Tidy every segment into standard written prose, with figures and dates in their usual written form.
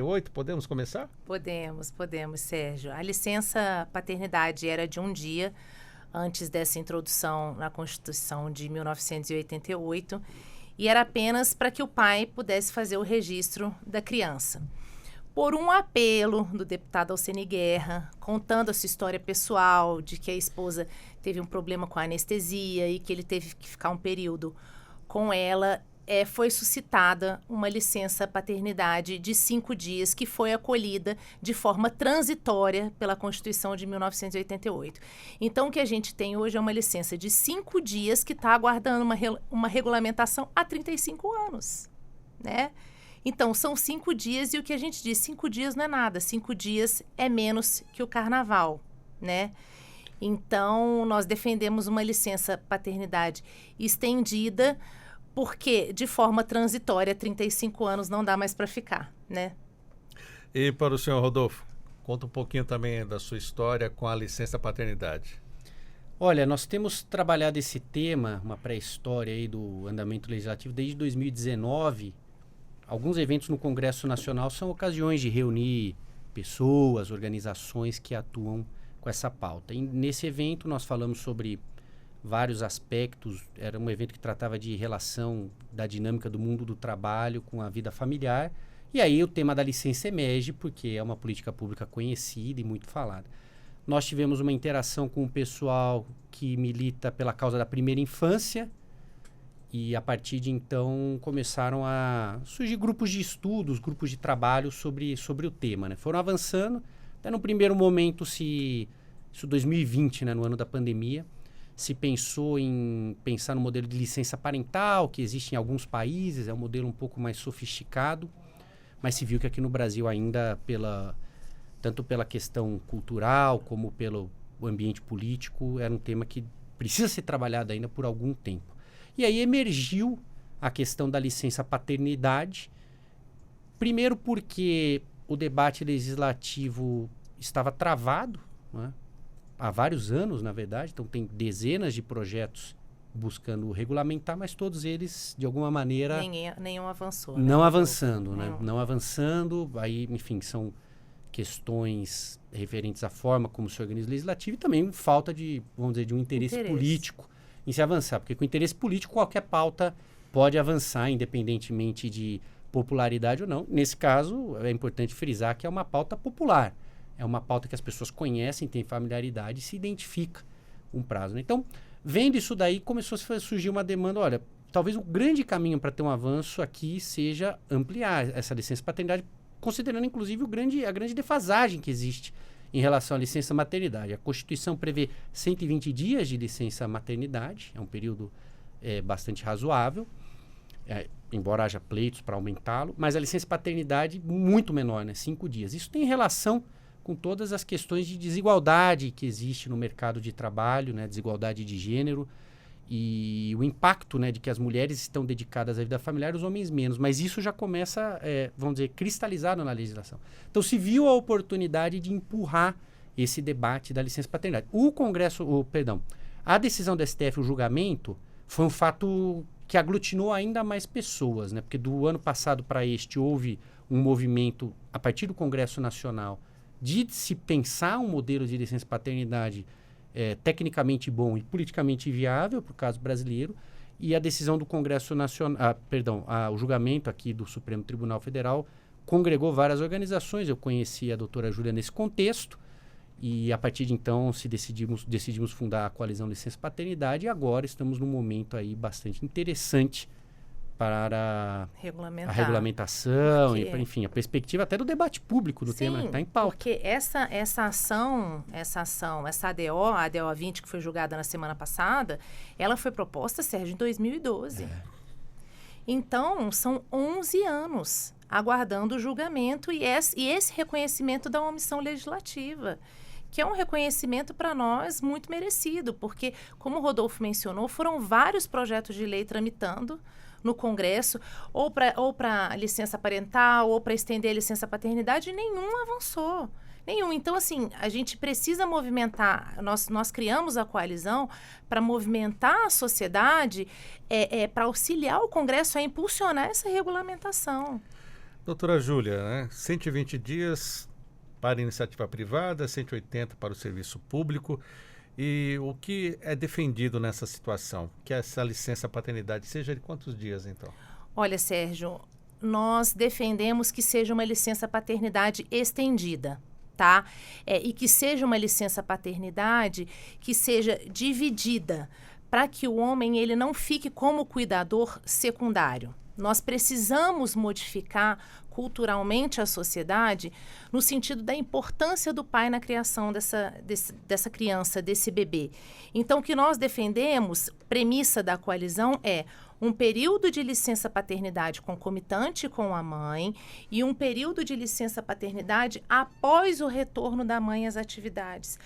1988. Podemos começar? Podemos, Sérgio. A licença paternidade era de um dia, antes dessa introdução na Constituição de 1988, e era apenas para que o pai pudesse fazer o registro da criança. Por um apelo do deputado Alcene Guerra, contando a sua história pessoal, de que a esposa teve um problema com a anestesia e que ele teve que ficar um período com ela, foi suscitada uma licença paternidade de 5 dias, que foi acolhida de forma transitória pela Constituição de 1988. Então, o que a gente tem hoje é uma licença de 5 dias que está aguardando uma regulamentação há 35 anos, né? Então, são 5 dias e o que a gente diz, 5 dias não é nada, 5 dias é menos que o carnaval, né? Então, nós defendemos uma licença paternidade estendida, porque de forma transitória, 35 anos não dá mais para ficar, né? E para o senhor Rodolfo, conta um pouquinho também da sua história com a licença paternidade. Olha, nós temos trabalhado esse tema, uma pré-história aí do andamento legislativo desde 2019. Alguns eventos no Congresso Nacional são ocasiões de reunir pessoas, organizações que atuam com essa pauta. E nesse evento nós falamos sobre vários aspectos. Era um evento que tratava de relação da dinâmica do mundo do trabalho com a vida familiar. E aí o tema da licença emerge, porque é uma política pública conhecida e muito falada. Nós tivemos uma interação com o pessoal que milita pela causa da primeira infância, e a partir de então começaram a surgir grupos de estudos, grupos de trabalho sobre o tema, né? Foram avançando. Até no primeiro momento, isso 2020, né, no ano da pandemia, se pensou em pensar no modelo de licença parental, que existe em alguns países, é um modelo um pouco mais sofisticado, mas se viu que aqui no Brasil ainda, tanto pela questão cultural como pelo ambiente político, era um tema que precisa ser trabalhado ainda por algum tempo. E aí emergiu a questão da licença paternidade, primeiro porque o debate legislativo estava travado, né? Há vários anos, na verdade, então tem dezenas de projetos buscando regulamentar, mas todos eles, de alguma maneira... Nenhum avançou. Não avançando, né? Não avançando, aí, enfim, são questões referentes à forma como se organiza o legislativo e também falta de, vamos dizer, de um interesse político em se avançar, porque com interesse político qualquer pauta pode avançar, independentemente de popularidade ou não. Nesse caso, é importante frisar que é uma pauta popular. É uma pauta que as pessoas conhecem, têm familiaridade e se identifica um prazo, né? Então, vendo isso daí, começou a surgir uma demanda, olha, talvez o grande caminho para ter um avanço aqui seja ampliar essa licença paternidade, considerando inclusive a grande defasagem que existe em relação à licença maternidade. A Constituição prevê 120 dias de licença maternidade, é um período bastante razoável, embora haja pleitos para aumentá-lo, mas a licença paternidade muito menor, né, 5 dias. Isso tem relação com todas as questões de desigualdade que existe no mercado de trabalho, né, desigualdade de gênero e o impacto, né, de que as mulheres estão dedicadas à vida familiar e os homens menos. Mas isso já começa, vamos dizer, cristalizado na legislação. Então se viu a oportunidade de empurrar esse debate da licença paternidade. A decisão do STF, o julgamento, foi um fato que aglutinou ainda mais pessoas, né, porque do ano passado para este houve um movimento a partir do Congresso Nacional de se pensar um modelo de licença paternidade tecnicamente bom e politicamente viável para o caso brasileiro, e a decisão do Congresso Nacional, o julgamento aqui do Supremo Tribunal Federal congregou várias organizações. Eu conheci a doutora Júlia nesse contexto, e a partir de então decidimos fundar a Coalizão Licença Paternidade, e agora estamos num momento aí bastante interessante para a regulamentação, enfim, a perspectiva até do debate público do tema que está em pauta. Porque essa ADO, a ADO 20, que foi julgada na semana passada, ela foi proposta, Sérgio, em 2012. Então, são 11 anos aguardando o julgamento e esse reconhecimento da omissão legislativa, que é um reconhecimento para nós muito merecido, porque, como o Rodolfo mencionou, foram vários projetos de lei tramitando no Congresso, ou para licença parental, ou para estender a licença paternidade, e nenhum avançou. Nenhum. Então, assim, a gente precisa movimentar, nós criamos a coalizão para movimentar a sociedade, para auxiliar o Congresso a impulsionar essa regulamentação. Doutora Júlia, né? 120 dias para a iniciativa privada, 180 para o serviço público. E o que é defendido nessa situação? Que essa licença paternidade seja de quantos dias, então? Olha, Sérgio, nós defendemos que seja uma licença paternidade estendida, tá? E que seja uma licença paternidade que seja dividida, para que o homem ele não fique como cuidador secundário. Nós precisamos modificar culturalmente a sociedade no sentido da importância do pai na criação dessa criança, desse bebê. Então, o que nós defendemos, premissa da coalizão, é um período de licença paternidade concomitante com a mãe e um período de licença paternidade após o retorno da mãe às atividades,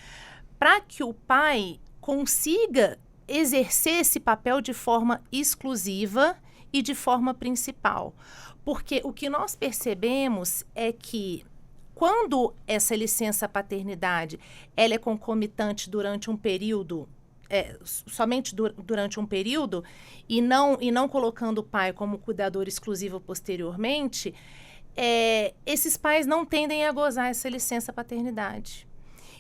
para que o pai consiga exercer esse papel de forma exclusiva e de forma principal. Porque o que nós percebemos é que quando essa licença paternidade ela é concomitante durante um período, somente durante um período, e não colocando o pai como cuidador exclusivo posteriormente, esses pais não tendem a gozar essa licença paternidade.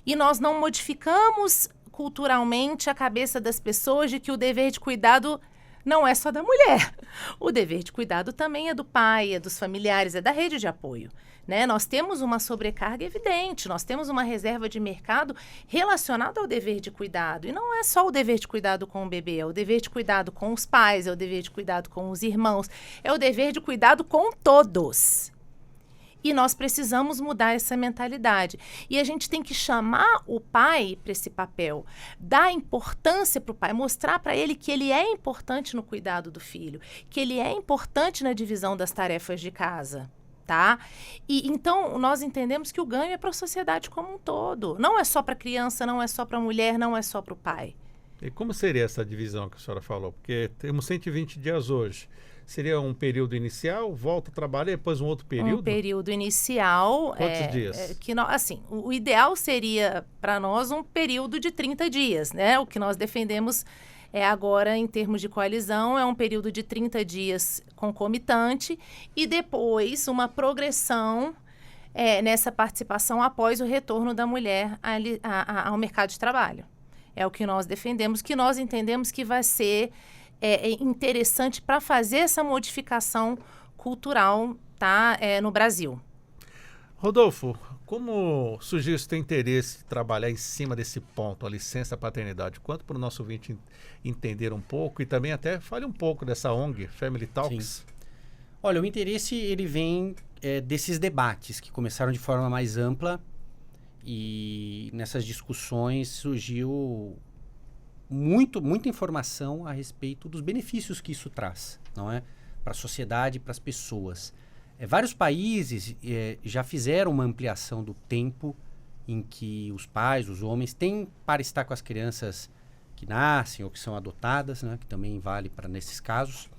E nós não modificamos culturalmente a cabeça das pessoas de que o dever de cuidado não é só da mulher. O dever de cuidado também é do pai, é dos familiares, é da rede de apoio, né? Nós temos uma sobrecarga evidente, nós temos uma reserva de mercado relacionada ao dever de cuidado. E não é só o dever de cuidado com o bebê, é o dever de cuidado com os pais, é o dever de cuidado com os irmãos, é o dever de cuidado com todos. E nós precisamos mudar essa mentalidade. E a gente tem que chamar o pai para esse papel, dar importância para o pai, mostrar para ele que ele é importante no cuidado do filho, que ele é importante na divisão das tarefas de casa, tá? E então nós entendemos que o ganho é para a sociedade como um todo. Não é só para a criança, não é só para a mulher, não é só para o pai. E como seria essa divisão que a senhora falou? Porque temos 120 dias hoje. Seria um período inicial, volta a trabalhar e depois um outro período? Um período inicial. Quantos dias? O ideal seria para nós um período de 30 dias, né? O que nós defendemos agora em termos de coalizão é um período de 30 dias concomitante e depois uma progressão nessa participação após o retorno da mulher ao mercado de trabalho. É o que nós defendemos, que nós entendemos que vai ser interessante para fazer essa modificação cultural, tá, no Brasil. Rodolfo, como surgiu esse teu interesse em trabalhar em cima desse ponto, a licença paternidade? Quanto para o nosso ouvinte entender um pouco e também até fale um pouco dessa ONG, Family Talks. Sim. Olha, o interesse ele vem desses debates que começaram de forma mais ampla e nessas discussões surgiu muita informação a respeito dos benefícios que isso traz, não é? Para a sociedade e para as pessoas. Vários países já fizeram uma ampliação do tempo em que os pais, os homens, têm para estar com as crianças que nascem ou que são adotadas, né? Que também vale para nesses casos.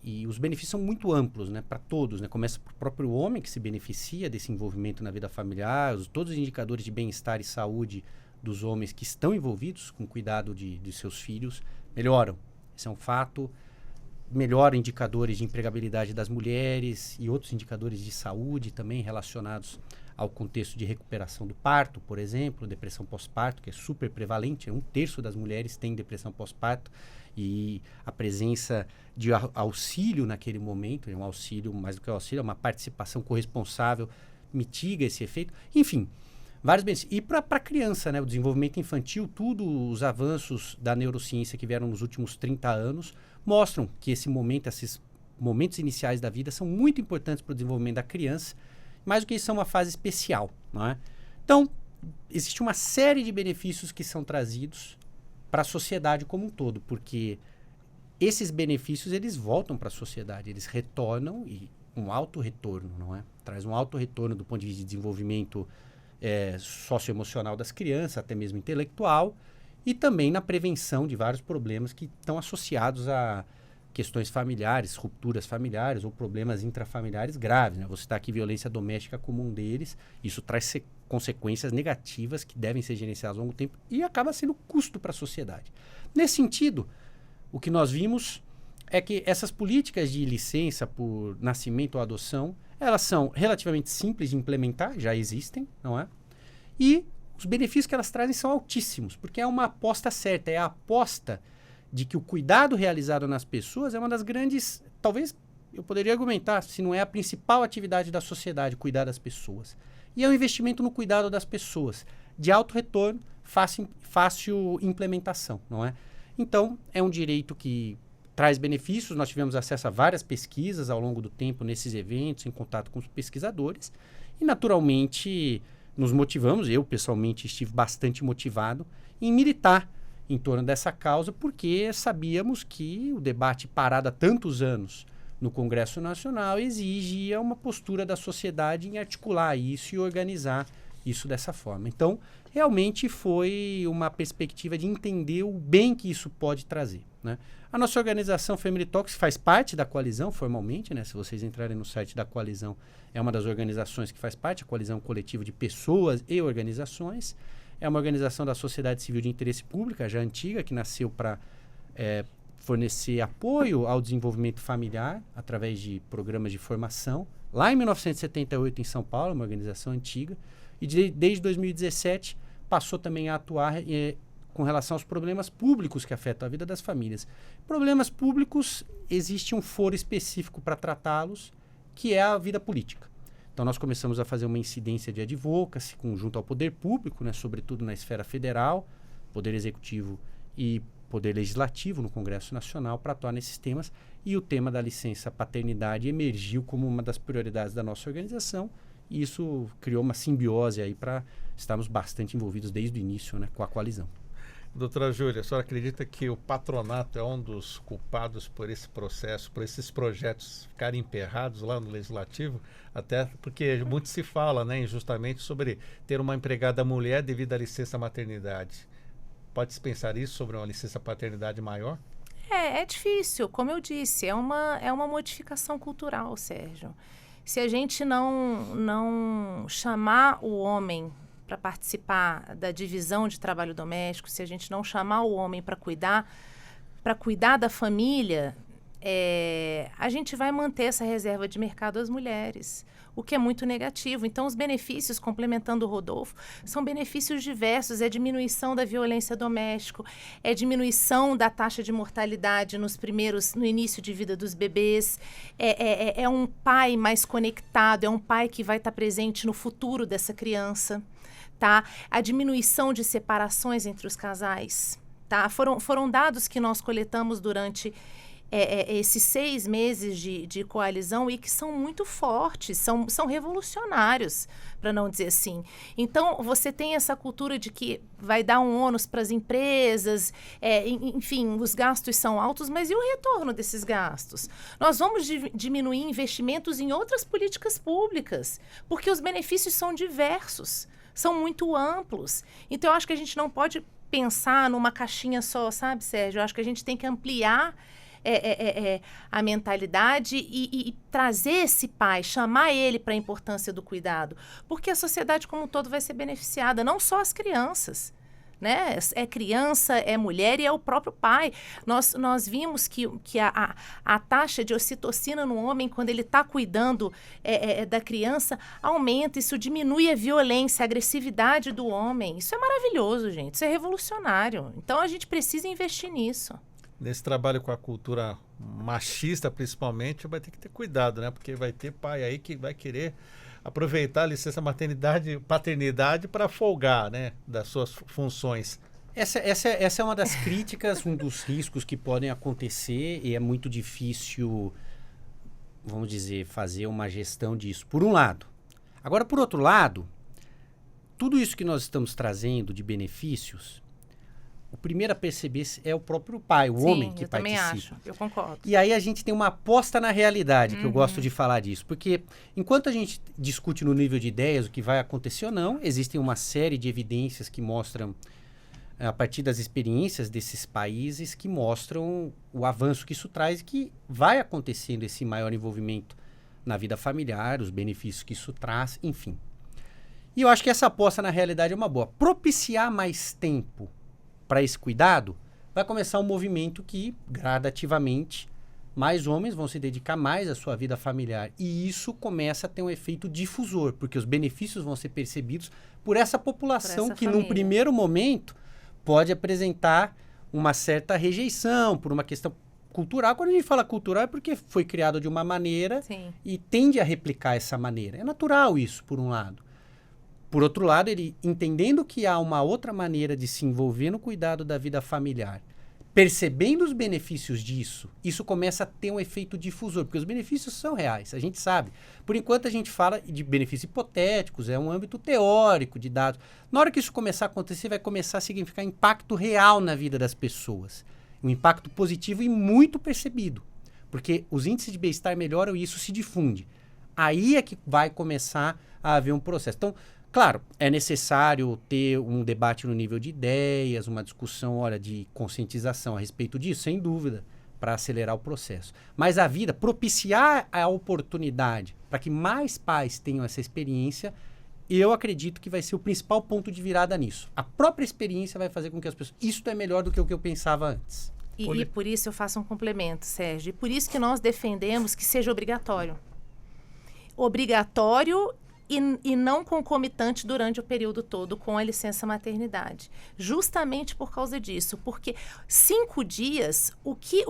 E os benefícios são muito amplos, né? Para todos, né? Começa para o próprio homem que se beneficia desse envolvimento na vida familiar, todos os indicadores de bem-estar e saúde dos homens que estão envolvidos com o cuidado de seus filhos melhoram. Esse é um fato. Melhora indicadores de empregabilidade das mulheres e outros indicadores de saúde também relacionados ao contexto de recuperação do parto, por exemplo, depressão pós-parto, que é super prevalente. 1/3 das mulheres tem depressão pós-parto e a presença de auxílio naquele momento, é um auxílio, mais do que auxílio, é uma participação corresponsável, mitiga esse efeito. Enfim, vários benefícios. E para a criança, né, o desenvolvimento infantil, os avanços da neurociência que vieram nos últimos 30 anos mostram que esses momentos iniciais da vida são muito importantes para o desenvolvimento da criança, mais do que isso, são uma fase especial, não é? Então, existe uma série de benefícios que são trazidos para a sociedade como um todo, porque esses benefícios, eles voltam para a sociedade, eles retornam e um alto retorno, não é? Traz um alto retorno do ponto de vista de desenvolvimento socioemocional das crianças, até mesmo intelectual, e também na prevenção de vários problemas que estão associados a questões familiares, rupturas familiares ou problemas intrafamiliares graves, né? Vou citar aqui violência doméstica como um deles. Isso traz consequências negativas que devem ser gerenciadas ao longo do tempo e acaba sendo custo para a sociedade. Nesse sentido, o que nós vimos é que essas políticas de licença por nascimento ou adoção, elas são relativamente simples de implementar, já existem, não é? E os benefícios que elas trazem são altíssimos, porque é uma aposta certa, é a aposta de que o cuidado realizado nas pessoas é uma das grandes, talvez eu poderia argumentar, se não é a principal atividade da sociedade, cuidar das pessoas. E é um investimento no cuidado das pessoas, de alto retorno, fácil implementação, não é? Então, é um direito que traz benefícios. Nós tivemos acesso a várias pesquisas ao longo do tempo nesses eventos, em contato com os pesquisadores, e naturalmente nos motivamos, eu pessoalmente estive bastante motivado em militar em torno dessa causa, porque sabíamos que o debate parado há tantos anos no Congresso Nacional exigia uma postura da sociedade em articular isso e organizar isso dessa forma. Então, realmente foi uma perspectiva de entender o bem que isso pode trazer, né? A nossa organização Family Talks faz parte da coalizão, formalmente, né? Se vocês entrarem no site da coalizão, é uma das organizações que faz parte, a coalizão coletiva de pessoas e organizações. É uma organização da sociedade civil de interesse público, já antiga, que nasceu para fornecer apoio ao desenvolvimento familiar através de programas de formação. Lá em 1978, em São Paulo, uma organização antiga, e desde 2017 passou também a atuar com relação aos problemas públicos que afetam a vida das famílias. Problemas públicos, existe um foro específico para tratá-los, que é a vida política. Então, nós começamos a fazer uma incidência de advocacy junto ao poder público, né, sobretudo na esfera federal, poder executivo e poder legislativo no Congresso Nacional, para atuar nesses temas. E o tema da licença paternidade emergiu como uma das prioridades da nossa organização, e isso criou uma simbiose aí para estarmos bastante envolvidos desde o início, né, com a coalizão. Doutora Júlia, a senhora acredita que o patronato é um dos culpados por esse processo, por esses projetos ficarem emperrados lá no Legislativo? Até porque muito se fala, né, injustamente, sobre ter uma empregada mulher devido à licença maternidade. Pode-se pensar isso sobre uma licença paternidade maior? É difícil, como eu disse, é uma modificação cultural, Sérgio. Se a gente não chamar o homem para participar da divisão de trabalho doméstico, se a gente não chamar o homem para cuidar da família, a gente vai manter essa reserva de mercado às mulheres, o que é muito negativo. Então, os benefícios, complementando o Rodolfo, são benefícios diversos. É diminuição da violência doméstica, é diminuição da taxa de mortalidade no início de vida dos bebês, é um pai mais conectado, é um pai que vai estar presente no futuro dessa criança, tá? A diminuição de separações entre os casais, tá? Foram dados que nós coletamos durante esses 6 meses de coalizão e que são muito fortes, são revolucionários, para não dizer assim. Então, você tem essa cultura de que vai dar um ônus para as empresas, enfim, os gastos são altos, mas e o retorno desses gastos? Nós vamos diminuir investimentos em outras políticas públicas, porque os benefícios são diversos, são muito amplos. Então, eu acho que a gente não pode pensar numa caixinha só, sabe, Sérgio? Eu acho que a gente tem que ampliar a mentalidade e trazer esse pai, chamar ele para a importância do cuidado, porque a sociedade como um todo vai ser beneficiada, não só as crianças, né? É criança, é mulher e é o próprio pai. Nós vimos que a taxa de ocitocina no homem, quando ele está cuidando da criança, aumenta. Isso diminui a violência, a agressividade do homem. Isso é maravilhoso, gente. Isso é revolucionário. Então, a gente precisa investir nisso. Nesse trabalho com a cultura machista, principalmente, vai ter que ter cuidado, né? Porque vai ter pai aí que vai querer aproveitar a licença paternidade para folgar, né, das suas funções. Essa é uma das críticas, um dos riscos que podem acontecer, e é muito difícil, vamos dizer, fazer uma gestão disso, por um lado. Agora, por outro lado, tudo isso que nós estamos trazendo de benefícios, o primeiro a perceber é o próprio pai, o homem que participa. Sim, eu também acho, eu concordo. E aí a gente tem uma aposta na realidade, que eu gosto de falar disso. Porque enquanto a gente discute no nível de ideias o que vai acontecer ou não, existem uma série de evidências que mostram, a partir das experiências desses países, que mostram o avanço que isso traz e que vai acontecendo esse maior envolvimento na vida familiar, os benefícios que isso traz, enfim. E eu acho que essa aposta na realidade é uma boa. Propiciar mais tempo para esse cuidado, vai começar um movimento que gradativamente mais homens vão se dedicar mais à sua vida familiar. E isso começa a ter um efeito difusor, porque os benefícios vão ser percebidos por essa população essa que, família. num primeiro momento, pode apresentar uma certa rejeição por uma questão cultural. Quando a gente fala cultural é porque foi criado de uma maneira Sim. e tende a replicar essa maneira. É natural isso, por um lado. Por outro lado, ele entendendo que há uma outra maneira de se envolver no cuidado da vida familiar, percebendo os benefícios disso, isso começa a ter um efeito difusor, porque os benefícios são reais, a gente sabe. Por enquanto, a gente fala de benefícios hipotéticos, é um âmbito teórico de dados. Na hora que isso começar a acontecer, vai começar a significar impacto real na vida das pessoas. Um impacto positivo e muito percebido, porque os índices de bem-estar melhoram e isso se difunde. Aí é que vai começar a haver um processo. Então, claro, é necessário ter um debate no nível de ideias, uma discussão, de conscientização a respeito disso, sem dúvida, para acelerar o processo. Mas a vida, propiciar a oportunidade para que mais pais tenham essa experiência, eu acredito que vai ser o principal ponto de virada nisso. A própria experiência vai fazer com que as pessoas... Isso é melhor do que o que eu pensava antes. E por isso eu faço um complemento, Sérgio. E por isso que nós defendemos que seja obrigatório. Obrigatório e não concomitante durante o período todo com a licença maternidade. Justamente por causa disso. Porque 5 dias, o que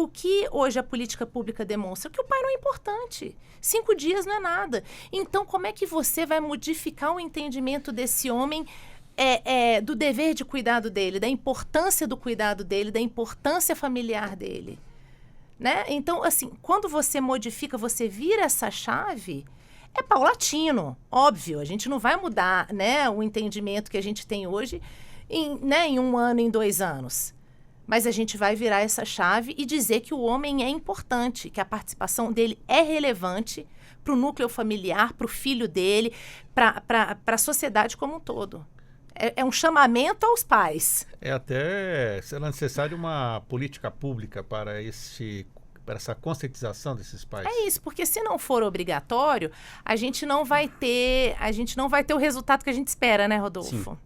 hoje a política pública demonstra? Que o pai não é importante. 5 dias não é nada. Então, como é que você vai modificar o entendimento desse homem do dever de cuidado dele, da importância do cuidado dele, da importância familiar dele? Né? Então, assim, quando você modifica, você vira essa chave... É paulatino, óbvio. A gente não vai mudar, né, o entendimento que a gente tem hoje em 1 ano, em 2 anos. Mas a gente vai virar essa chave e dizer que o homem é importante, que a participação dele é relevante para o núcleo familiar, para o filho dele, para a sociedade como um todo. É um chamamento aos pais. Será necessário uma política pública para essa conscientização desses pais? É isso, porque se não for obrigatório, a gente não vai ter o resultado que a gente espera, né, Rodolfo? Sim.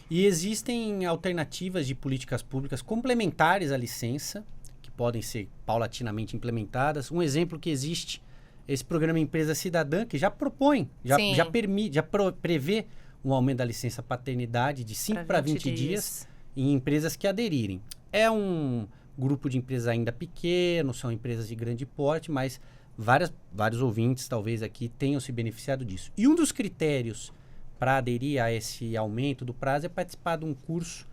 E existem alternativas de políticas públicas complementares à licença, que podem ser paulatinamente implementadas. Um exemplo que existe é esse programa Empresa Cidadã, que já propõe, já permite, prevê um aumento da licença paternidade de 5 para 20 dias em empresas que aderirem. É um grupo de empresas ainda pequeno, são empresas de grande porte, mas vários ouvintes talvez aqui tenham se beneficiado disso. E um dos critérios para aderir a esse aumento do prazo é participar de um curso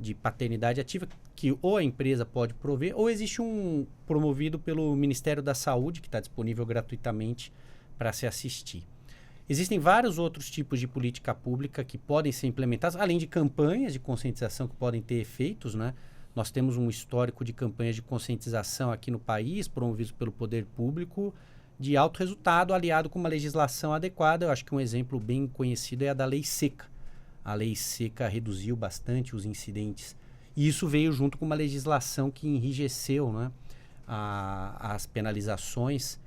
de paternidade ativa que ou a empresa pode prover ou existe um promovido pelo Ministério da Saúde que está disponível gratuitamente para se assistir. Existem vários outros tipos de política pública que podem ser implementados, além de campanhas de conscientização que podem ter efeitos, né? Nós temos um histórico de campanhas de conscientização aqui no país, promovidos pelo poder público, de alto resultado, aliado com uma legislação adequada. Eu acho que um exemplo bem conhecido é a da Lei Seca. A Lei Seca reduziu bastante os incidentes. E isso veio junto com uma legislação que enrijeceu, né, as penalizações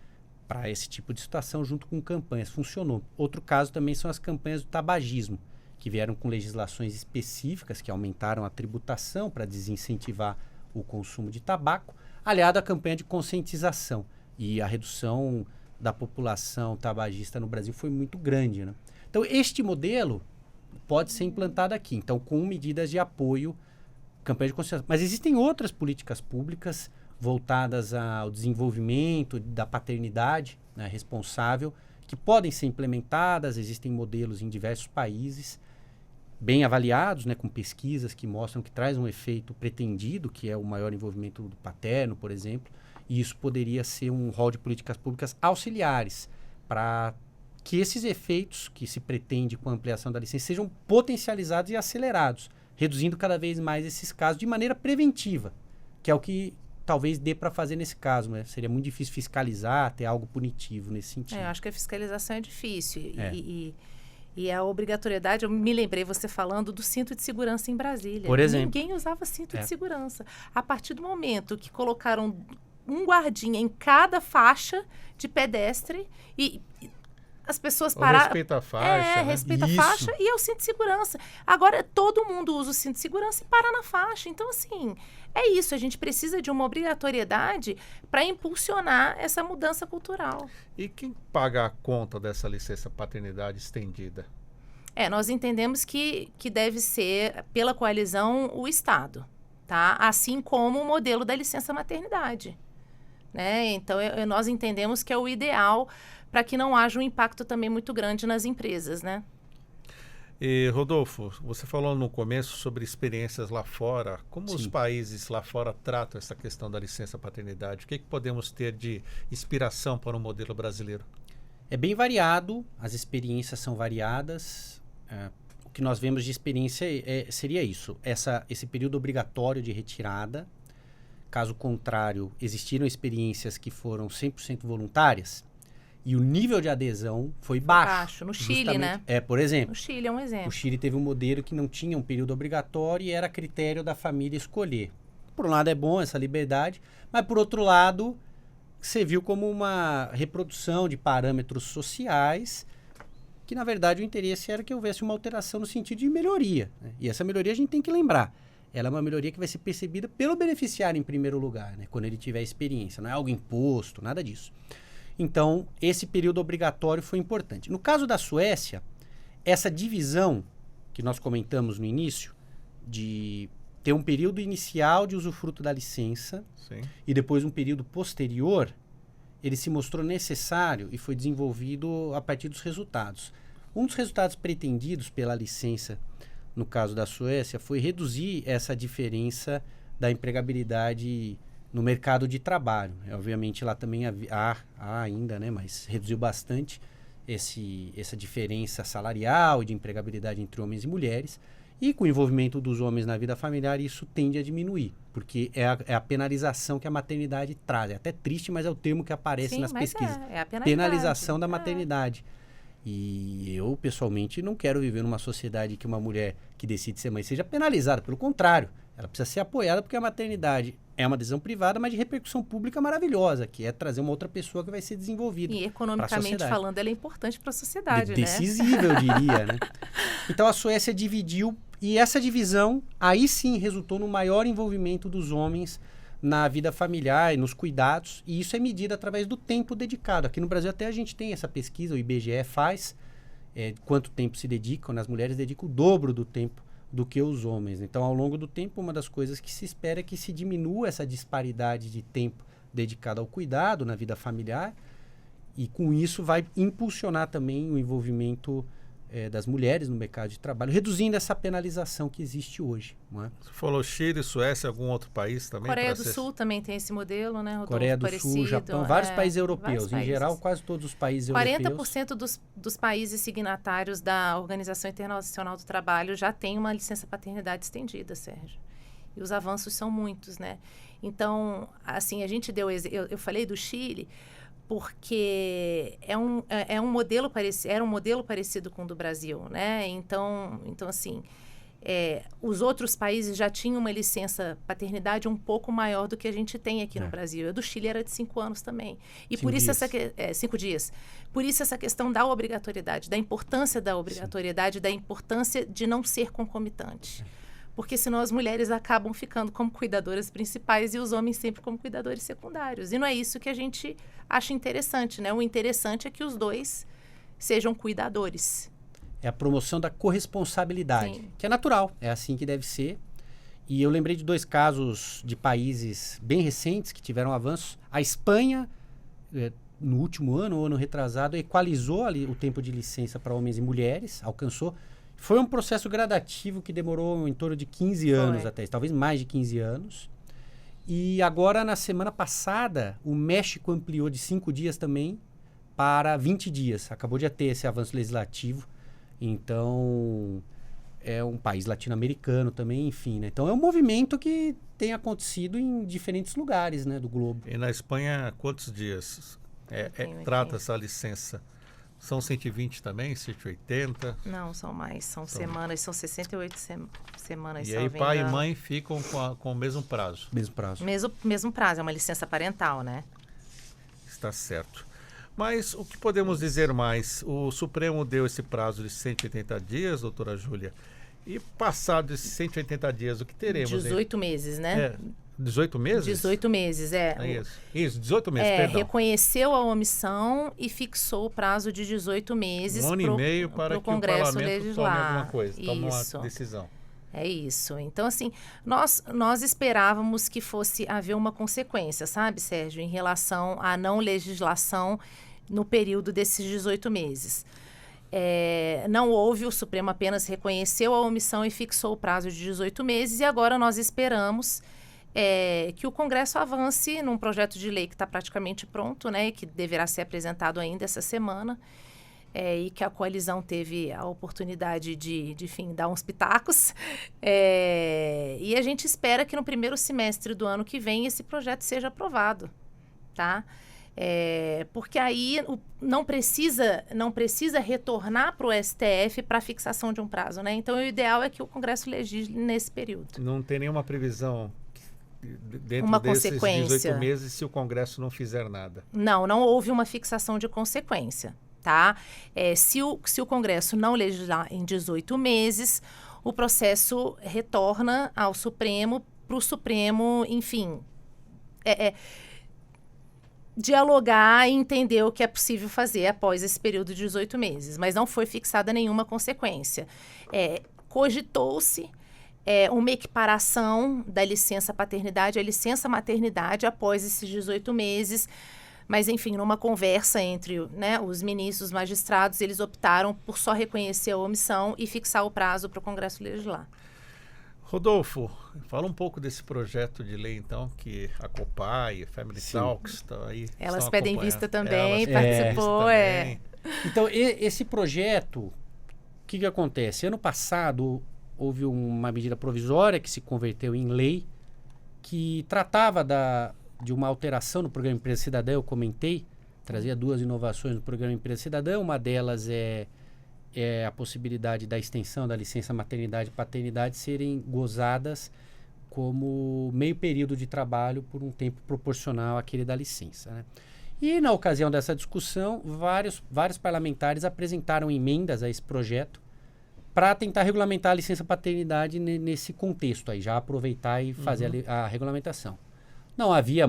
para esse tipo de situação, junto com campanhas. Funcionou. Outro caso também são as campanhas do tabagismo, que vieram com legislações específicas que aumentaram a tributação para desincentivar o consumo de tabaco, aliado à campanha de conscientização. E a redução da população tabagista no Brasil foi muito grande, né? Então, este modelo pode ser implantado aqui. Então, com medidas de apoio, campanha de conscientização. Mas existem outras políticas públicas voltadas ao desenvolvimento da paternidade, né, responsável, que podem ser implementadas. Existem modelos em diversos países, bem avaliados, né, com pesquisas que mostram que traz um efeito pretendido, que é o maior envolvimento do paterno, por exemplo, e isso poderia ser um rol de políticas públicas auxiliares para que esses efeitos que se pretende com a ampliação da licença sejam potencializados e acelerados, reduzindo cada vez mais esses casos de maneira preventiva, que é o que talvez dê para fazer nesse caso, né? Seria muito difícil fiscalizar, ter algo punitivo nesse sentido. Eu acho que a fiscalização é difícil. E a obrigatoriedade, eu me lembrei você falando do cinto de segurança em Brasília. Por exemplo. Ninguém usava cinto de segurança. A partir do momento que colocaram um guardinha em cada faixa de pedestre e as pessoas O parar. respeito à faixa, né? Respeito à Isso. faixa e ao cinto de segurança. Agora, todo mundo usa o cinto de segurança e para na faixa. Então, assim, é isso. A gente precisa de uma obrigatoriedade para impulsionar essa mudança cultural. E quem paga a conta dessa licença paternidade estendida? Nós entendemos que deve ser, pela coalizão, o Estado, tá? Assim como o modelo da licença maternidade, né? Então, nós entendemos que é o ideal para que não haja um impacto também muito grande nas empresas, né? E, Rodolfo, você falou no começo sobre experiências lá fora. Como os Sim. países lá fora tratam essa questão da licença paternidade? O que podemos ter de inspiração para o modelo brasileiro? É bem variado, as experiências são variadas. O que nós vemos de experiência seria isso, esse período obrigatório de retirada. Caso contrário, existiram experiências que foram 100% voluntárias e o nível de adesão foi baixo. No Chile, né? Por exemplo. No Chile é um exemplo. O Chile teve um modelo que não tinha um período obrigatório e era critério da família escolher. Por um lado é bom essa liberdade, mas por outro lado, você viu como uma reprodução de parâmetros sociais que, na verdade, o interesse era que houvesse uma alteração no sentido de melhoria, né? E essa melhoria a gente tem que lembrar. Ela é uma melhoria que vai ser percebida pelo beneficiário em primeiro lugar, né? Quando ele tiver experiência. Não é algo imposto, nada disso. Então, esse período obrigatório foi importante. No caso da Suécia, essa divisão que nós comentamos no início, de ter um período inicial de usufruto da licença Sim. e depois um período posterior, ele se mostrou necessário e foi desenvolvido a partir dos resultados. Um dos resultados pretendidos pela licença, no caso da Suécia, foi reduzir essa diferença da empregabilidade no mercado de trabalho. Obviamente lá também há ainda, né, mas reduziu bastante essa diferença salarial e de empregabilidade entre homens e mulheres. E com o envolvimento dos homens na vida familiar, isso tende a diminuir, porque é a penalização que a maternidade traz. É até triste, mas é o termo que aparece nas pesquisas. É a penalização da maternidade. E eu, pessoalmente, não quero viver numa sociedade que uma mulher que decide ser mãe seja penalizada. Pelo contrário, ela precisa ser apoiada porque a maternidade é uma decisão privada, mas de repercussão pública maravilhosa, que é trazer uma outra pessoa que vai ser desenvolvida. E economicamente falando, ela é importante para a sociedade, né? Decisiva, eu diria, né? Então a Suécia dividiu, e essa divisão aí sim resultou no maior envolvimento dos homens na vida familiar e nos cuidados, e isso é medido através do tempo dedicado. Aqui no Brasil até a gente tem essa pesquisa, o IBGE faz, quanto tempo se dedicam, as mulheres dedicam o dobro do tempo do que os homens. Então, ao longo do tempo, uma das coisas que se espera é que se diminua essa disparidade de tempo dedicado ao cuidado na vida familiar, e com isso vai impulsionar também o envolvimento das mulheres no mercado de trabalho, reduzindo essa penalização que existe hoje. Não é? Você falou Chile, Suécia, algum outro país também? Coreia do Sul também tem esse modelo, né, Rodolfo? Coreia do parecido, Sul, Japão, vários países europeus. Vários países. Em geral, quase todos os países europeus. 40% dos países signatários da Organização Internacional do Trabalho já tem uma licença paternidade estendida, Sérgio. E os avanços são muitos, né? Então, assim, a gente deu... Eu falei do Chile porque era um modelo parecido com o do Brasil, né? Então assim, os outros países já tinham uma licença paternidade um pouco maior do que a gente tem aqui no Brasil. A do Chile era de 5 anos também. E por isso 5 dias. Por isso essa questão da obrigatoriedade, da importância da obrigatoriedade, da importância de não ser concomitante. Porque senão as mulheres acabam ficando como cuidadoras principais e os homens sempre como cuidadores secundários. E não é isso que a gente acha interessante, né? O interessante é que os dois sejam cuidadores. É a promoção da corresponsabilidade, Sim. que é natural, é assim que deve ser. E eu lembrei de 2 casos de países bem recentes que tiveram avanços. A Espanha, no último ano ou ano retrasado, equalizou ali o tempo de licença para homens e mulheres, alcançou. Foi um processo gradativo que demorou em torno de 15 anos até, talvez mais de 15 anos. E agora, na semana passada, o México ampliou de 5 dias também para 20 dias. Acabou de ter esse avanço legislativo. Então, é um país latino-americano também, enfim, né? Então, é um movimento que tem acontecido em diferentes lugares, né, do globo. E na Espanha, quantos dias trata essa licença? São 120 também? 180? Não, são mais. São semanas, são 68 semanas. E aí pai e mãe ficam com o mesmo prazo? Mesmo prazo. Mesmo prazo, é uma licença parental, né? Está certo. Mas o que podemos dizer mais? O Supremo deu esse prazo de 180 dias, doutora Júlia, e passados esses 180 dias, o que teremos? 18 meses, né? 18 meses? 18 meses, Isso, 18 meses, perdão. Reconheceu a omissão e fixou o prazo de 18 meses um ano e meio para que Congresso o parlamento legislar. tome alguma coisa, tome uma decisão. É isso. Então, assim, nós esperávamos que fosse haver uma consequência, sabe, Sérgio, em relação à não legislação no período desses 18 meses. Não houve, o Supremo apenas reconheceu a omissão e fixou o prazo de 18 meses, e agora nós esperamos que o Congresso avance num projeto de lei que está praticamente pronto, né, e que deverá ser apresentado ainda essa semana, e que a coalizão teve a oportunidade de enfim, dar uns pitacos. E a gente espera que no primeiro semestre do ano que vem esse projeto seja aprovado, tá? Porque aí não precisa retornar para o STF para fixação de um prazo, né? Então, o ideal é que o Congresso legisle nesse período. Não tem nenhuma previsão dentro uma desses consequência. 18 meses se o Congresso não fizer nada? Não houve uma fixação de consequência, tá? Se o Congresso não legislar em 18 meses, o processo retorna ao Supremo, para o Supremo, enfim, dialogar e entender o que é possível fazer após esse período de 18 meses. Mas não foi fixada nenhuma consequência. Cogitou-se uma equiparação da licença paternidade à licença maternidade após esses 18 meses. Mas, enfim, numa conversa entre, né, os ministros, os magistrados, eles optaram por só reconhecer a omissão e fixar o prazo para o Congresso legislar. Rodolfo, fala um pouco desse projeto de lei, então, que a Copai, Family Talks, estão aí. Elas pedem vista também, participou. Então, esse projeto, o que acontece? Ano passado, houve uma medida provisória que se converteu em lei, que tratava de uma alteração no Programa Empresa Cidadã. Eu comentei, trazia 2 inovações no Programa Empresa Cidadã. Uma delas é a possibilidade da extensão da licença maternidade e paternidade serem gozadas como meio período de trabalho por um tempo proporcional àquele da licença, né? E na ocasião dessa discussão, vários parlamentares apresentaram emendas a esse projeto para tentar regulamentar a licença paternidade nesse contexto aí, já aproveitar e fazer a regulamentação. Não havia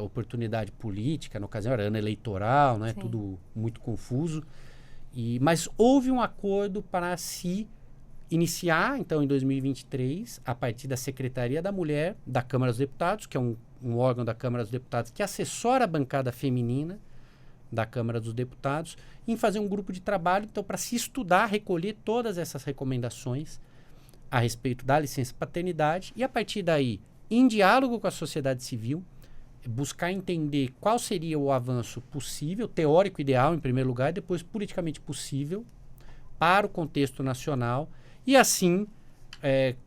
oportunidade política, na ocasião era ano eleitoral, né? Tudo muito confuso. Mas houve um acordo para se iniciar, então, em 2023, a partir da Secretaria da Mulher da Câmara dos Deputados, que é um órgão da Câmara dos Deputados que assessora a bancada feminina da Câmara dos Deputados, em fazer um grupo de trabalho, então, para se estudar, recolher todas essas recomendações a respeito da licença paternidade e, a partir daí, em diálogo com a sociedade civil, buscar entender qual seria o avanço possível, teórico ideal em primeiro lugar, e depois politicamente possível para o contexto nacional e assim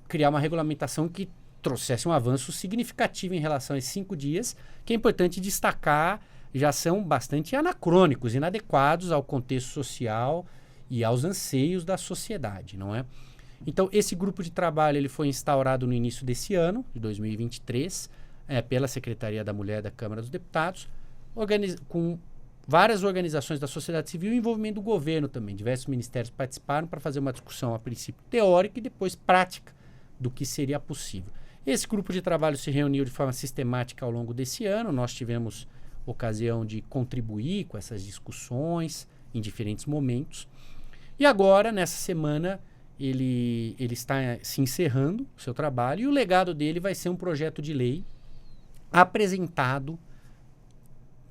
criar uma regulamentação que trouxesse um avanço significativo em relação a esses 5 dias, que é importante destacar, já são bastante anacrônicos, inadequados ao contexto social e aos anseios da sociedade, não é? Então, esse grupo de trabalho ele foi instaurado no início desse ano, de 2023, pela Secretaria da Mulher da Câmara dos Deputados, com várias organizações da sociedade civil e envolvimento do governo também. Diversos ministérios participaram para fazer uma discussão, a princípio teórica e depois prática, do que seria possível. Esse grupo de trabalho se reuniu de forma sistemática ao longo desse ano. Nós tivemos ocasião de contribuir com essas discussões em diferentes momentos. E agora, nessa semana, ele está se encerrando o seu trabalho e o legado dele vai ser um projeto de lei apresentado,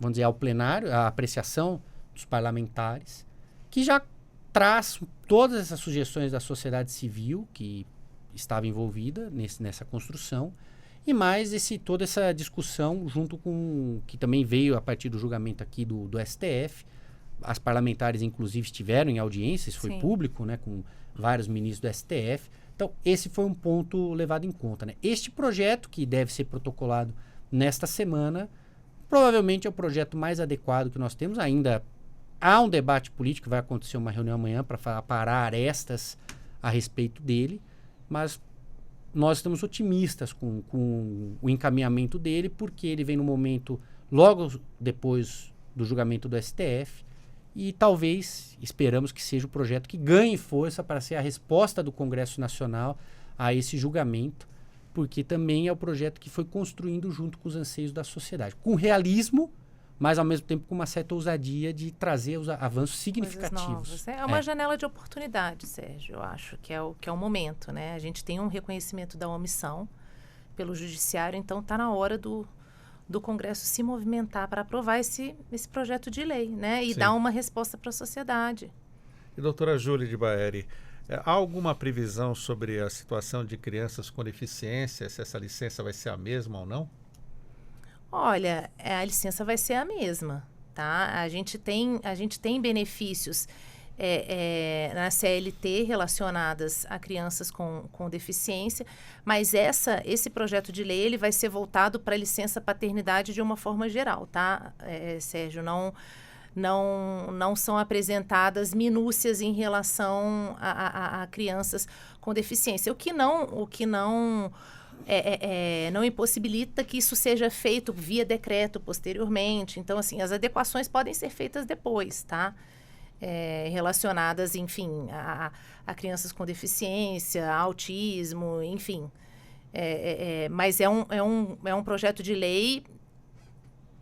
vamos dizer, ao plenário, à apreciação dos parlamentares, que já traz todas essas sugestões da sociedade civil que estava envolvida nessa construção e mais toda essa discussão junto com, que também veio a partir do julgamento aqui do STF. As parlamentares, inclusive, estiveram em audiência, isso foi público, né, com vários ministros do STF. Então, esse foi um ponto levado em conta, né? Este projeto, que deve ser protocolado nesta semana, provavelmente é o projeto mais adequado que nós temos. Ainda há um debate político, vai acontecer uma reunião amanhã para aparar arestas a respeito dele, mas nós estamos otimistas com o encaminhamento dele, porque ele vem no momento logo depois do julgamento do STF. E talvez, esperamos que seja o projeto que ganhe força para ser a resposta do Congresso Nacional a esse julgamento, porque também é o projeto que foi construindo junto com os anseios da sociedade. Com realismo, mas ao mesmo tempo com uma certa ousadia de trazer os avanços significativos. É uma janela de oportunidade, Sérgio, eu acho, que é o momento, né? A gente tem um reconhecimento da omissão pelo judiciário, então está na hora do Congresso se movimentar para aprovar esse projeto de lei, né? E dar uma resposta para a sociedade. E doutora Júlia de Baeri, há alguma previsão sobre a situação de crianças com deficiência, se essa licença vai ser a mesma ou não? Olha, a licença vai ser a mesma, tá? A gente tem benefícios na CLT relacionadas a crianças com deficiência, mas esse projeto de lei ele vai ser voltado para a licença paternidade de uma forma geral, tá, Sérgio? Não são apresentadas minúcias em relação a crianças com deficiência. O que não impossibilita que isso seja feito via decreto posteriormente. Então, assim, as adequações podem ser feitas depois, tá? Relacionadas, enfim, a crianças com deficiência, autismo, enfim. Mas é um projeto de lei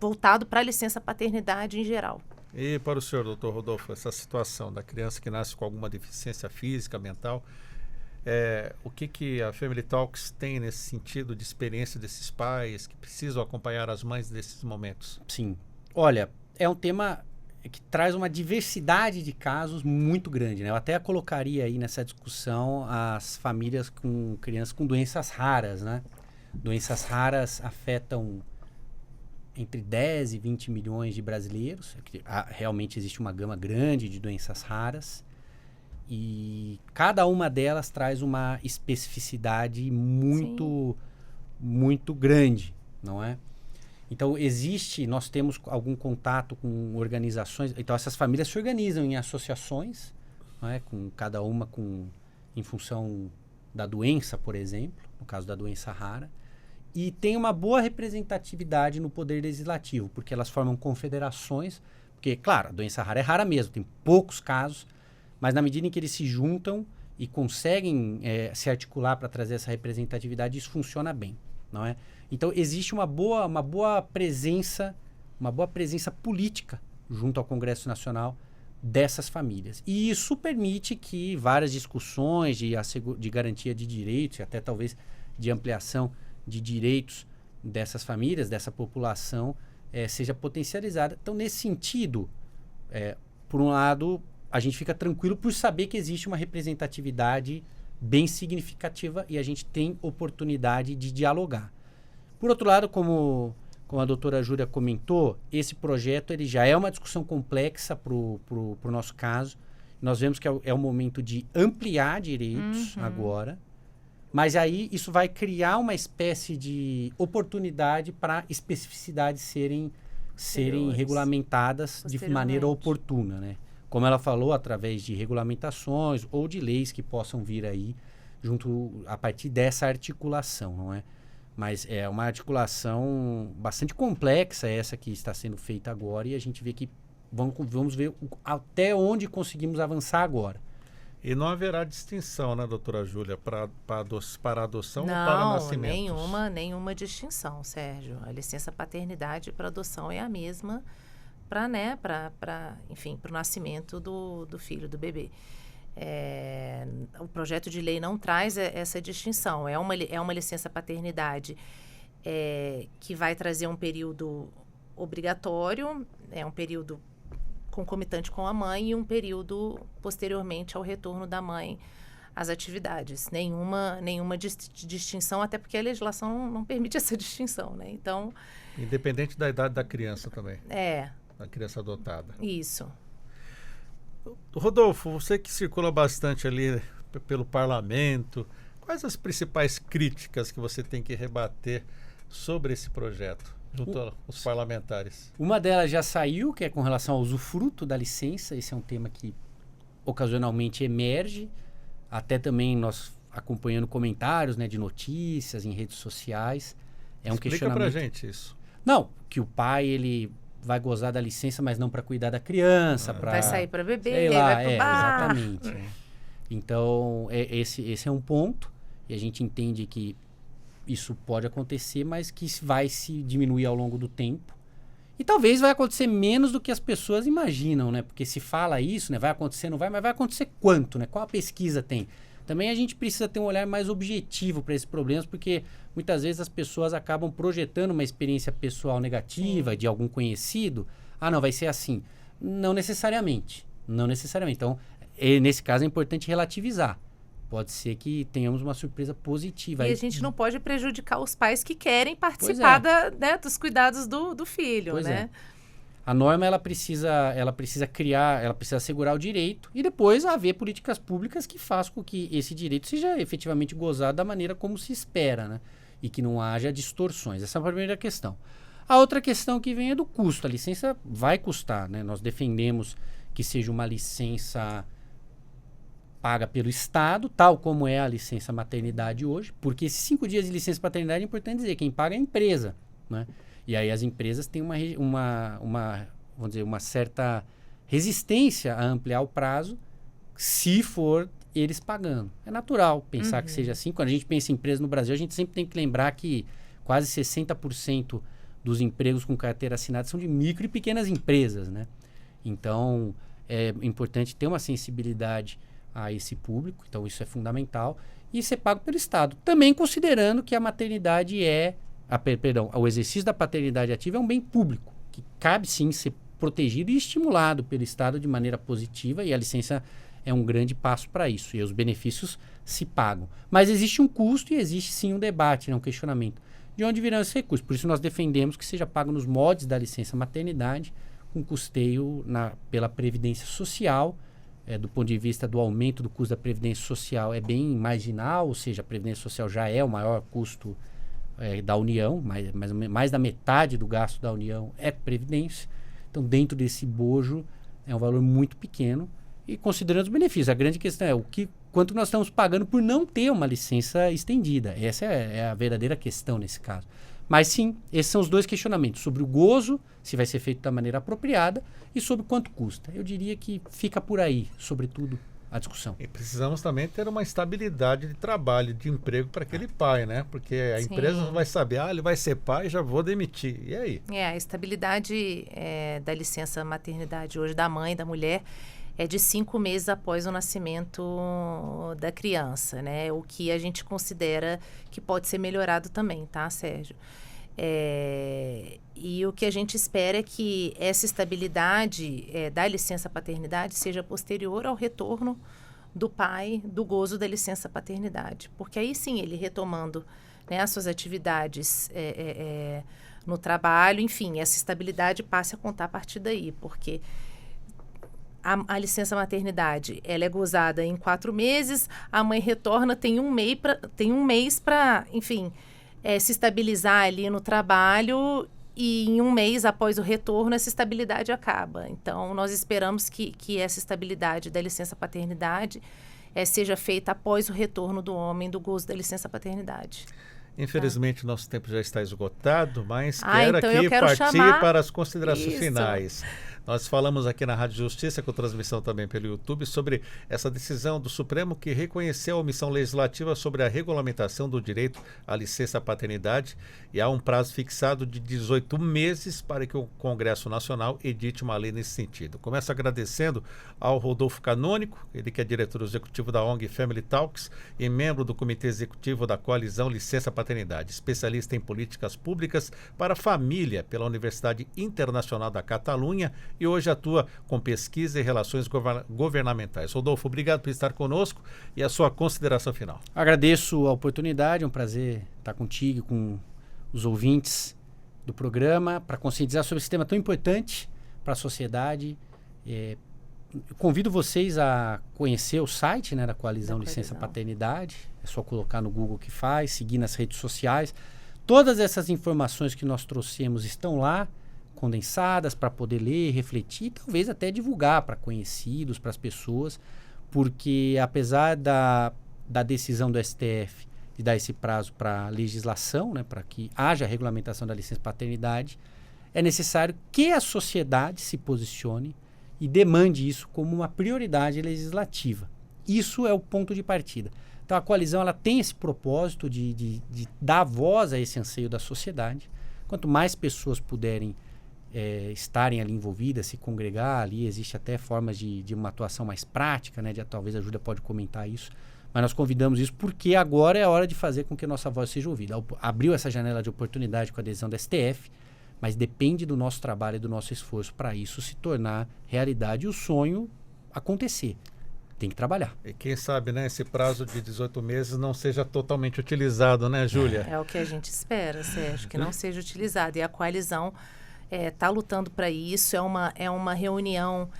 voltado para a licença paternidade em geral. E para o senhor, doutor Rodolfo, essa situação da criança que nasce com alguma deficiência física, mental, o que a Family Talks tem nesse sentido de experiência desses pais que precisam acompanhar as mães nesses momentos? Sim. Olha, é um tema que traz uma diversidade de casos muito grande, né? Eu até colocaria aí nessa discussão as famílias com crianças com doenças raras, né? Doenças raras afetam entre 10 e 20 milhões de brasileiros. Realmente existe uma gama grande de doenças raras. E cada uma delas traz uma especificidade muito grande, não é? Então, nós temos algum contato com organizações. Então, essas famílias se organizam em associações, não é? Com cada uma em função da doença, por exemplo, no caso da doença rara. E tem uma boa representatividade no poder legislativo, porque elas formam confederações. Porque, claro, a doença rara é rara mesmo, tem poucos casos. Mas na medida em que eles se juntam e conseguem se articular para trazer essa representatividade, isso funciona bem, não é? Então existe uma boa presença política junto ao Congresso Nacional dessas famílias. E isso permite que várias discussões de garantia de direitos e até talvez de ampliação de direitos dessas famílias, dessa população, seja potencializada. Então, nesse sentido, por um lado, a gente fica tranquilo por saber que existe uma representatividade bem significativa e a gente tem oportunidade de dialogar. Por outro lado, como a doutora Júlia comentou, esse projeto ele já é uma discussão complexa para o nosso caso. Nós vemos que é o momento de ampliar direitos agora, mas aí isso vai criar uma espécie de oportunidade para especificidades serem regulamentadas de maneira oportuna, né? Como ela falou, através de regulamentações ou de leis que possam vir aí a partir dessa articulação, não é? Mas é uma articulação bastante complexa essa que está sendo feita agora e a gente vê que vamos ver até onde conseguimos avançar agora. E não haverá distinção, né, doutora Júlia, para adoção ou para nascimento? Nenhuma distinção, Sérgio. A licença paternidade para adoção é a mesma para o nascimento do filho, do bebê. O projeto de lei não traz essa distinção. É uma licença paternidade que vai trazer um período obrigatório, um período concomitante com a mãe e um período posteriormente ao retorno da mãe às atividades. Nenhuma distinção, até porque a legislação não permite essa distinção, né? Então, independente da idade da criança também. Da criança adotada. Isso. Rodolfo, você que circula bastante ali pelo parlamento, quais as principais críticas que você tem que rebater sobre esse projeto junto aos parlamentares? Uma delas já saiu, que é com relação ao usufruto da licença. Esse é um tema que ocasionalmente emerge, até também nós acompanhando comentários, né, de notícias em redes sociais. Explica pra gente isso. Não, que o pai, ele vai gozar da licença, mas não para cuidar da criança. Vai sair para beber, sei lá, vai pro bar. Exatamente. Então, esse é um ponto. E a gente entende que isso pode acontecer, mas que vai se diminuir ao longo do tempo. E talvez vai acontecer menos do que as pessoas imaginam, né? Porque se fala isso, né? Vai acontecer, não vai, mas vai acontecer quanto, né? Qual a pesquisa tem? Também a gente precisa ter um olhar mais objetivo para esses problemas, porque muitas vezes as pessoas acabam projetando uma experiência pessoal negativa de algum conhecido. Ah, não, vai ser assim. Não necessariamente. Não necessariamente. Então, nesse caso é importante relativizar. Pode ser que tenhamos uma surpresa positiva. E a gente não pode prejudicar os pais que querem participar dos cuidados do filho, pois né? A norma, ela precisa criar, ela precisa assegurar o direito e depois haver políticas públicas que façam com que esse direito seja efetivamente gozado da maneira como se espera, né? E que não haja distorções. Essa é a primeira questão. A outra questão que vem é do custo. A licença vai custar, né? Nós defendemos que seja uma licença paga pelo Estado, tal como é a licença maternidade hoje, porque esses 5 dias de licença paternidade é importante dizer, quem paga é a empresa, né? E aí as empresas têm vamos dizer, uma certa resistência a ampliar o prazo se for eles pagando. É natural pensar que seja assim. Quando a gente pensa em empresa no Brasil, a gente sempre tem que lembrar que quase 60% dos empregos com carteira assinada são de micro e pequenas empresas, né? Então, é importante ter uma sensibilidade a esse público, então isso é fundamental, e ser pago pelo Estado. Também considerando que a maternidade o exercício da paternidade ativa é um bem público, que cabe sim ser protegido e estimulado pelo Estado de maneira positiva, e a licença é um grande passo para isso, e os benefícios se pagam. Mas existe um custo e existe sim um debate, um questionamento. De onde virão esses recursos? Por isso nós defendemos que seja pago nos moldes da licença maternidade, com custeio pela Previdência Social. Do ponto de vista do aumento do custo da Previdência Social é bem marginal, ou seja, a Previdência Social já é o maior custo da União, mais da metade do gasto da União é Previdência. Então, dentro desse bojo, é um valor muito pequeno. E considerando os benefícios, a grande questão é quanto nós estamos pagando por não ter uma licença estendida. Essa é a verdadeira questão nesse caso. Mas sim, esses são os dois questionamentos, sobre o gozo, se vai ser feito da maneira apropriada, e sobre quanto custa. Eu diria que fica por aí, sobretudo, a discussão. E precisamos também ter uma estabilidade de trabalho, de emprego para aquele pai, né? Porque a empresa não vai saber, ele vai ser pai, já vou demitir. E aí? A estabilidade da licença maternidade hoje da mãe, da mulher, é de 5 meses após o nascimento da criança, né? O que a gente considera que pode ser melhorado também, tá, Sérgio? E o que a gente espera é que essa estabilidade da licença paternidade seja posterior ao retorno do pai do gozo da licença paternidade. Porque aí sim, ele retomando, né, as suas atividades no trabalho, enfim, essa estabilidade passe a contar a partir daí, porque a licença maternidade, ela é gozada em 4 meses, a mãe retorna, tem um mês para, enfim, se estabilizar ali no trabalho, e em 1 mês após o retorno, essa estabilidade acaba. Então, nós esperamos que essa estabilidade da licença paternidade seja feita após o retorno do homem do gozo da licença paternidade. Infelizmente, nosso tempo já está esgotado, mas quero partir para as considerações finais. Nós falamos aqui na Rádio Justiça, com transmissão também pelo YouTube, sobre essa decisão do Supremo que reconheceu a omissão legislativa sobre a regulamentação do direito à licença paternidade, e há um prazo fixado de 18 meses para que o Congresso Nacional edite uma lei nesse sentido. Começo agradecendo ao Rodolfo Canônico, ele que é diretor executivo da ONG Family Talks e membro do Comitê Executivo da Coalizão Licença Paternidade, especialista em políticas públicas para a família pela Universidade Internacional da Catalunha, e hoje atua com pesquisa e relações governamentais. Rodolfo, obrigado por estar conosco, e a sua consideração final. Agradeço a oportunidade, é um prazer estar contigo, com os ouvintes do programa, para conscientizar sobre esse tema tão importante para a sociedade. Convido vocês a conhecer o site, né, da Coalizão Licença Paternidade. É só colocar no Google que faz, seguir nas redes sociais. Todas essas informações que nós trouxemos estão lá, condensadas, para poder ler, refletir e talvez até divulgar para conhecidos, para as pessoas, porque apesar da decisão do STF de dar esse prazo para legislação, né, para que haja a regulamentação da licença paternidade, é necessário que a sociedade se posicione e demande isso como uma prioridade legislativa. Isso é o ponto de partida. Então, a coalizão ela tem esse propósito de dar voz a esse anseio da sociedade. Quanto mais pessoas puderem estarem ali envolvidas, se congregar ali, existe até formas de uma atuação mais prática, né? Talvez a Júlia pode comentar isso. Mas nós convidamos isso porque agora é a hora de fazer com que a nossa voz seja ouvida. Abriu essa janela de oportunidade com a adesão da STF, mas depende do nosso trabalho e do nosso esforço para isso se tornar realidade e o sonho acontecer. Tem que trabalhar. E quem sabe, né, esse prazo de 18 meses não seja totalmente utilizado, né, Júlia? É o que a gente espera, Sérgio, que não seja utilizado. E a coalizão está lutando para isso. É uma reunião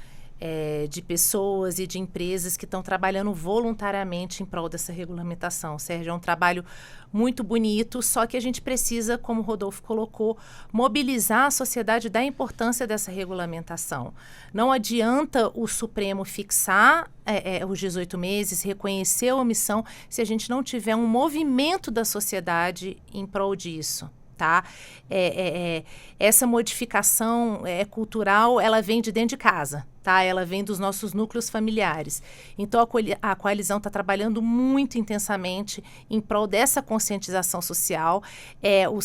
de pessoas e de empresas que estão trabalhando voluntariamente em prol dessa regulamentação. Sérgio, é um trabalho muito bonito, só que a gente precisa, como o Rodolfo colocou, mobilizar a sociedade da importância dessa regulamentação. Não adianta o Supremo fixar os 18 meses, reconhecer a omissão, se a gente não tiver um movimento da sociedade em prol disso. Tá? Essa modificação cultural, ela vem de dentro de casa, tá? Ela vem dos nossos núcleos familiares. Então, a coalizão está trabalhando muito intensamente em prol dessa conscientização social.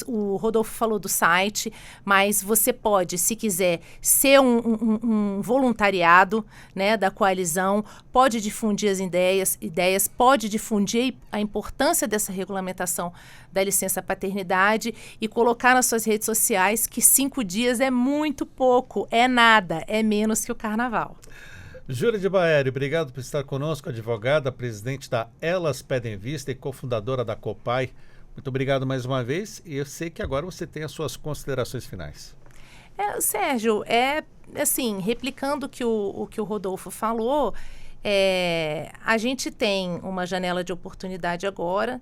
O Rodolfo falou do site, mas você pode, se quiser, ser um voluntariado, né, da coalizão, pode difundir as ideias, pode difundir a importância dessa regulamentação da licença paternidade e colocar nas suas redes sociais que 5 dias é muito pouco, é nada, é menos que o carnaval. Júlia de Baeri, obrigado por estar conosco, advogada, presidente da Elas Pedem Vista e cofundadora da Copai. Muito obrigado mais uma vez e eu sei que agora você tem as suas considerações finais. Sérgio, assim, replicando o que o Rodolfo falou, a gente tem uma janela de oportunidade agora,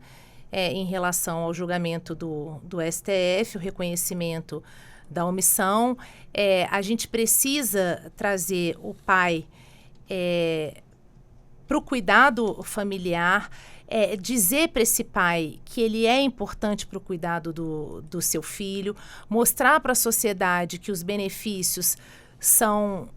em relação ao julgamento do STF, o reconhecimento da omissão. A gente precisa trazer o pai para o cuidado familiar, dizer para esse pai que ele é importante para o cuidado do seu filho, mostrar para a sociedade que os benefícios são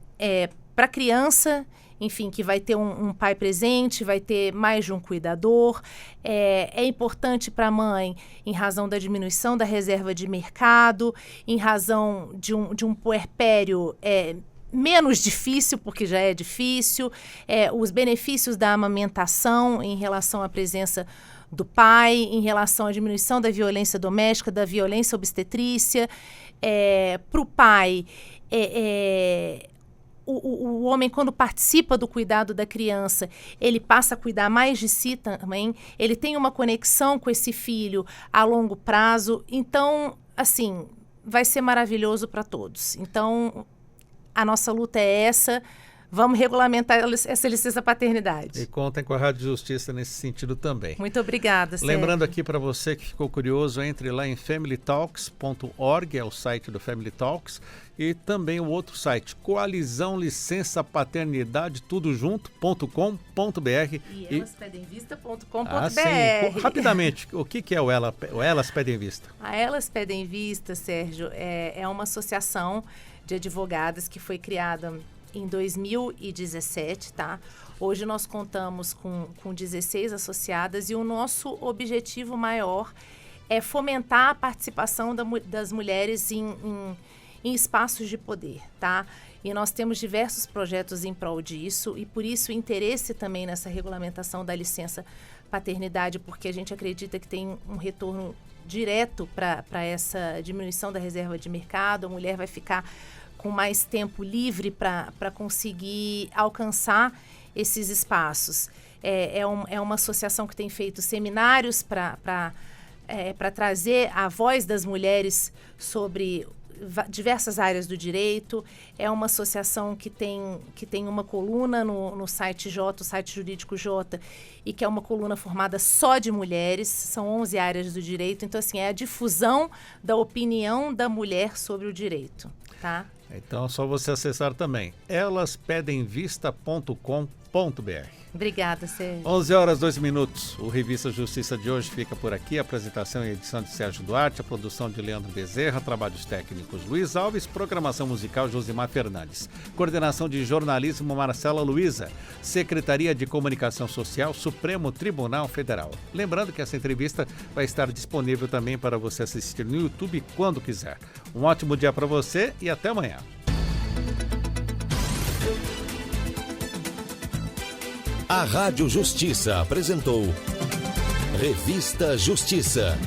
para a criança, enfim, que vai ter um pai presente, vai ter mais de um cuidador. É importante para a mãe em razão da diminuição da reserva de mercado, em razão de um puerpério menos difícil, porque já é difícil, os benefícios da amamentação em relação à presença do pai, em relação à diminuição da violência doméstica, da violência obstetrícia. Para o pai, o homem, quando participa do cuidado da criança, ele passa a cuidar mais de si também, ele tem uma conexão com esse filho a longo prazo. Então, assim, vai ser maravilhoso para todos. Então, a nossa luta é essa. Vamos regulamentar essa licença paternidade. E contem com a Rádio Justiça nesse sentido também. Muito obrigada, Sérgio. Lembrando aqui para você que ficou curioso, entre lá em familytalks.org, é o site do Family Talks, e também o outro site, coalizão licença paternidade tudo junto.com.br e elaspedemvista.com.br. Rapidamente, o que é o Elas Pedem Vista? A Elas Pedem Vista, Sérgio, é uma associação de advogadas que foi criada em 2017, tá? Hoje nós contamos com 16 associadas e o nosso objetivo maior é fomentar a participação das mulheres em espaços de poder, tá? E nós temos diversos projetos em prol disso e por isso o interesse também nessa regulamentação da licença paternidade, porque a gente acredita que tem um retorno direto para essa diminuição da reserva de mercado. A mulher vai ficar com mais tempo livre para conseguir alcançar esses espaços. É uma associação que tem feito seminários para trazer a voz das mulheres sobre diversas áreas do direito. É uma associação que tem uma coluna no site J, o site jurídico J, e que é uma coluna formada só de mulheres. São 11 áreas do direito. Então, assim, é a difusão da opinião da mulher sobre o direito, tá? Então, é só você acessar também elaspedemvista.com.br. Obrigada, Sérgio. 11h02. O Revista Justiça de hoje fica por aqui. A apresentação e edição de Sérgio Duarte, a produção de Leandro Bezerra, trabalhos técnicos Luiz Alves, programação musical Josimar Fernandes, coordenação de jornalismo Marcela Luiza, Secretaria de Comunicação Social, Supremo Tribunal Federal. Lembrando que essa entrevista vai estar disponível também para você assistir no YouTube quando quiser. Um ótimo dia para você e até amanhã. A Rádio Justiça apresentou Revista Justiça.